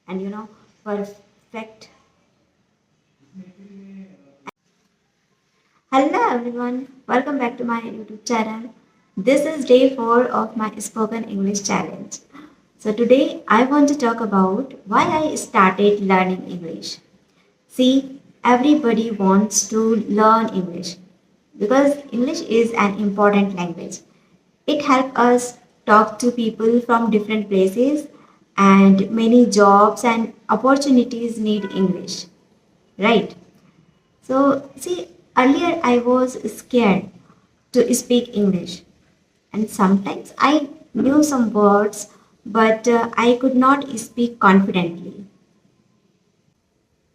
and perfect. Hello everyone, welcome back to my YouTube channel. This is day 4 of my spoken English challenge. So today I want to talk about why I started learning English. See, everybody wants to learn English because English is an important language. It helps us talk to people from different places, and many jobs and opportunities need English, right? So, see, earlier I was scared to speak English, and sometimes I knew some words, but I could not speak confidently.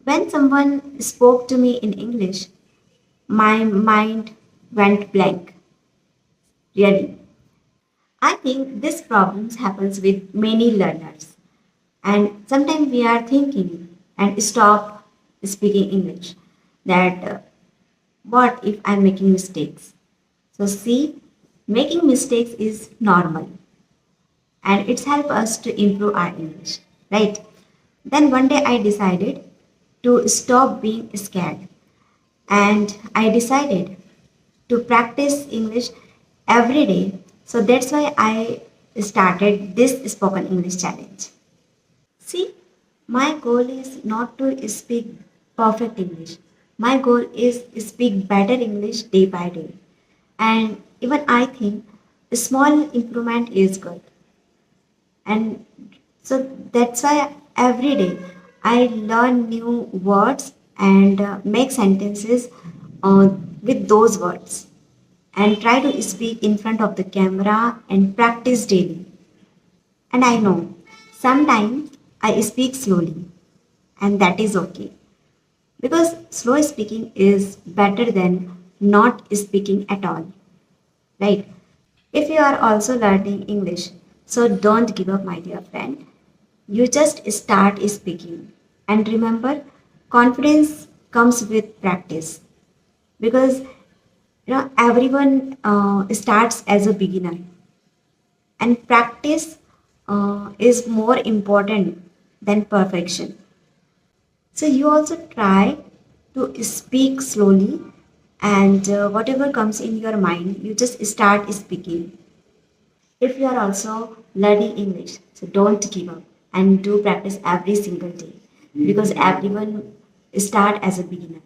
When someone spoke to me in English, my mind went blank, really. I think this problem happens with many learners, and sometimes we are thinking and stop speaking English that what if I'm making mistakes? So, see, making mistakes is normal and it's help us to improve our English, right? Then one day I decided to stop being scared and I decided to practice English every day. So that's why I started this spoken English challenge. See, my goal is not to speak perfect English. My goal is speak better English day by day. And even I think a small improvement is good. And so that's why every day I learn new words and make sentences uh, with those words and try to speak in front of the camera and practice daily. And I know sometimes I speak slowly, and that is okay because slow speaking is better than not speaking at all, right? If you are also learning English, so don't give up, my dear friend. You just start speaking. And remember, confidence comes with practice because everyone starts as a beginner, and practice is more important than perfection. So you also try to speak slowly, and whatever comes in your mind, you just start speaking. If you are also learning English, so don't give up and do practice every single day because everyone start as a beginner.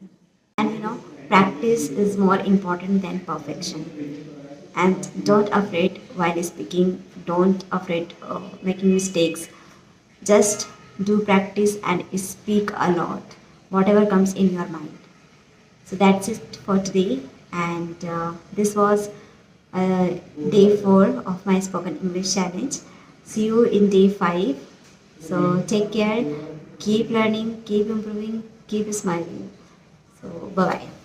And practice is more important than perfection. And don't afraid while speaking, don't afraid making mistakes. Just do practice and speak a lot, whatever comes in your mind. So that's it for today, and this was day 4 of my spoken English challenge. See you in day 5. So take care, keep learning, keep improving, keep smiling. So bye bye.